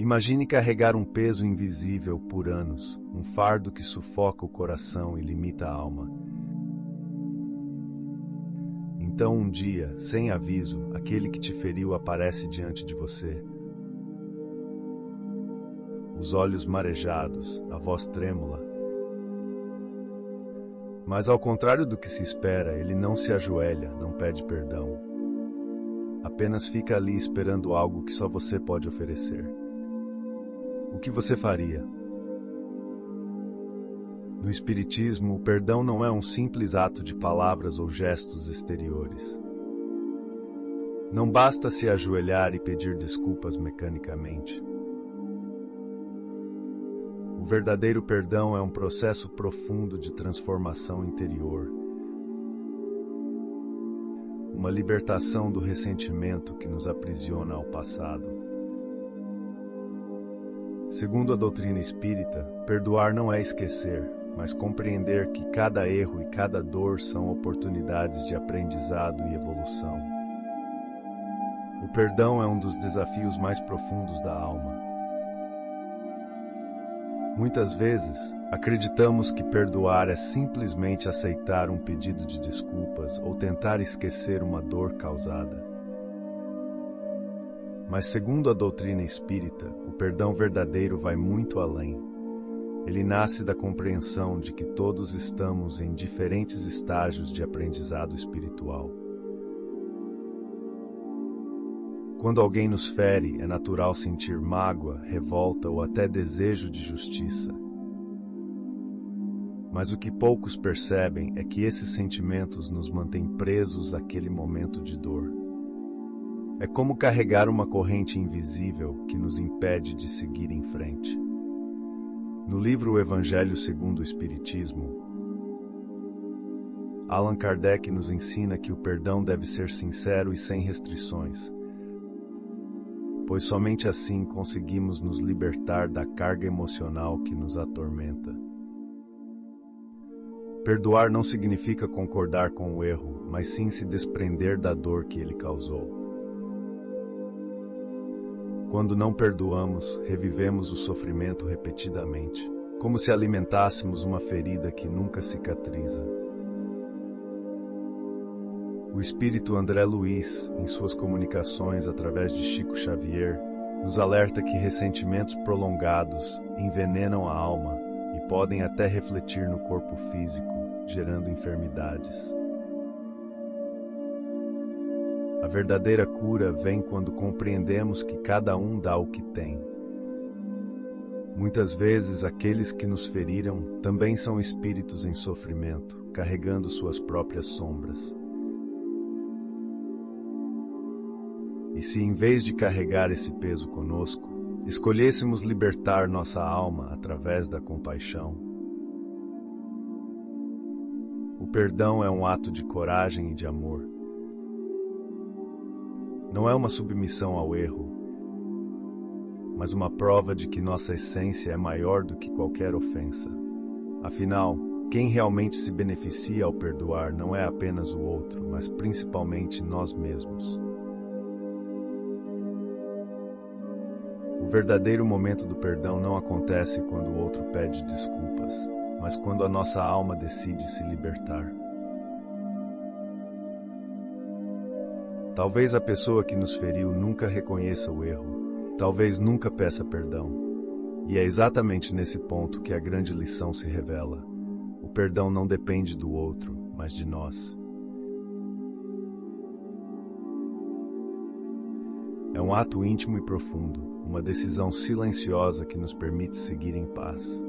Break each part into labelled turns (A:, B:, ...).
A: Imagine carregar um peso invisível por anos, um fardo que sufoca o coração e limita a alma. Então, um dia, sem aviso, aquele que te feriu aparece diante de você. Os olhos marejados, a voz trêmula. Mas ao contrário do que se espera, ele não se ajoelha, não pede perdão. Apenas fica ali esperando algo que só você pode oferecer. O que você faria? No Espiritismo, o perdão não é um simples ato de palavras ou gestos exteriores. Não basta se ajoelhar e pedir desculpas mecanicamente. O verdadeiro perdão é um processo profundo de transformação interior. Uma libertação do ressentimento que nos aprisiona ao passado. Segundo a doutrina espírita, perdoar não é esquecer, mas compreender que cada erro e cada dor são oportunidades de aprendizado e evolução. O perdão é um dos desafios mais profundos da alma. Muitas vezes, acreditamos que perdoar é simplesmente aceitar um pedido de desculpas ou tentar esquecer uma dor causada. Mas segundo a doutrina espírita, o perdão verdadeiro vai muito além. Ele nasce da compreensão de que todos estamos em diferentes estágios de aprendizado espiritual. Quando alguém nos fere, é natural sentir mágoa, revolta ou até desejo de justiça. Mas o que poucos percebem é que esses sentimentos nos mantêm presos àquele momento de dor. É como carregar uma corrente invisível que nos impede de seguir em frente. No livro O Evangelho segundo o Espiritismo, Allan Kardec nos ensina que o perdão deve ser sincero e sem restrições, pois somente assim conseguimos nos libertar da carga emocional que nos atormenta. Perdoar não significa concordar com o erro, mas sim se desprender da dor que ele causou. Quando não perdoamos, revivemos o sofrimento repetidamente, como se alimentássemos uma ferida que nunca cicatriza. O espírito André Luiz, em suas comunicações através de Chico Xavier, nos alerta que ressentimentos prolongados envenenam a alma e podem até refletir no corpo físico, gerando enfermidades. A verdadeira cura vem quando compreendemos que cada um dá o que tem. Muitas vezes, aqueles que nos feriram também são espíritos em sofrimento, carregando suas próprias sombras. E se, em vez de carregar esse peso conosco, escolhêssemos libertar nossa alma através da compaixão? O perdão é um ato de coragem e de amor. Não é uma submissão ao erro, mas uma prova de que nossa essência é maior do que qualquer ofensa. Afinal, quem realmente se beneficia ao perdoar não é apenas o outro, mas principalmente nós mesmos. O verdadeiro momento do perdão não acontece quando o outro pede desculpas, mas quando a nossa alma decide se libertar. Talvez a pessoa que nos feriu nunca reconheça o erro, talvez nunca peça perdão. E é exatamente nesse ponto que a grande lição se revela. O perdão não depende do outro, mas de nós. É um ato íntimo e profundo, uma decisão silenciosa que nos permite seguir em paz.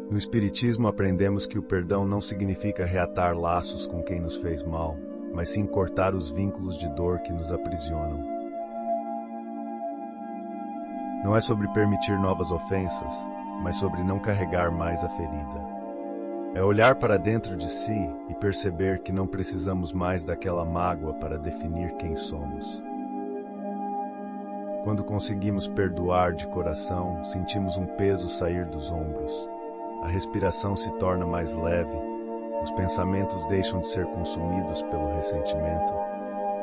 A: No Espiritismo aprendemos que o perdão não significa reatar laços com quem nos fez mal, mas sim cortar os vínculos de dor que nos aprisionam. Não é sobre permitir novas ofensas, mas sobre não carregar mais a ferida. É olhar para dentro de si e perceber que não precisamos mais daquela mágoa para definir quem somos. Quando conseguimos perdoar de coração, sentimos um peso sair dos ombros. A respiração se torna mais leve. Os pensamentos deixam de ser consumidos pelo ressentimento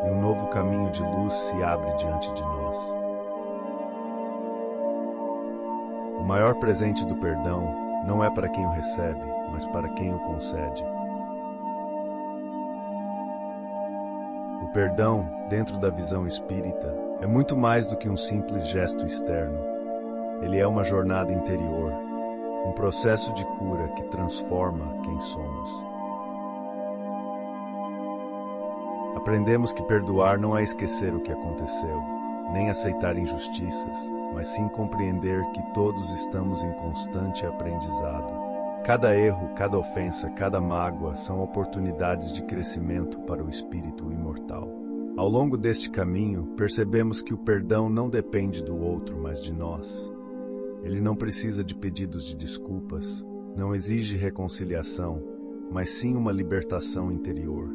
A: e um novo caminho de luz se abre diante de nós. O maior presente do perdão não é para quem o recebe, mas para quem o concede. O perdão, dentro da visão espírita, é muito mais do que um simples gesto externo. Ele é uma jornada interior, um processo de cura que transforma quem somos. Aprendemos que perdoar não é esquecer o que aconteceu, nem aceitar injustiças, mas sim compreender que todos estamos em constante aprendizado. Cada erro, cada ofensa, cada mágoa são oportunidades de crescimento para o espírito imortal. Ao longo deste caminho, percebemos que o perdão não depende do outro, mas de nós. Ele não precisa de pedidos de desculpas, não exige reconciliação, mas sim uma libertação interior.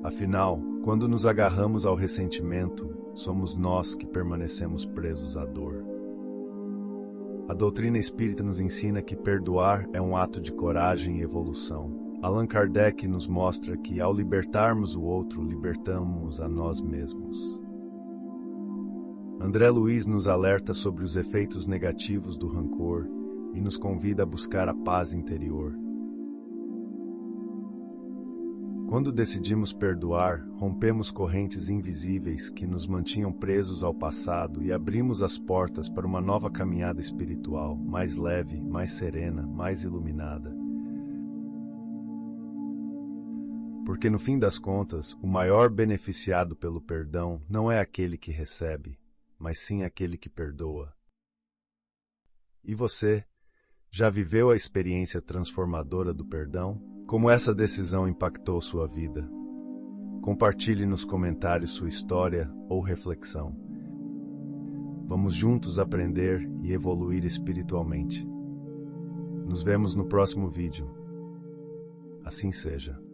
A: Afinal, quando nos agarramos ao ressentimento, somos nós que permanecemos presos à dor. A doutrina espírita nos ensina que perdoar é um ato de coragem e evolução. Allan Kardec nos mostra que, ao libertarmos o outro, libertamos a nós mesmos. André Luiz nos alerta sobre os efeitos negativos do rancor e nos convida a buscar a paz interior. Quando decidimos perdoar, rompemos correntes invisíveis que nos mantinham presos ao passado e abrimos as portas para uma nova caminhada espiritual, mais leve, mais serena, mais iluminada. Porque no fim das contas, o maior beneficiado pelo perdão não é aquele que recebe, mas sim aquele que perdoa. E você, já viveu a experiência transformadora do perdão? Como essa decisão impactou sua vida? Compartilhe nos comentários sua história ou reflexão. Vamos juntos aprender e evoluir espiritualmente. Nos vemos no próximo vídeo. Assim seja.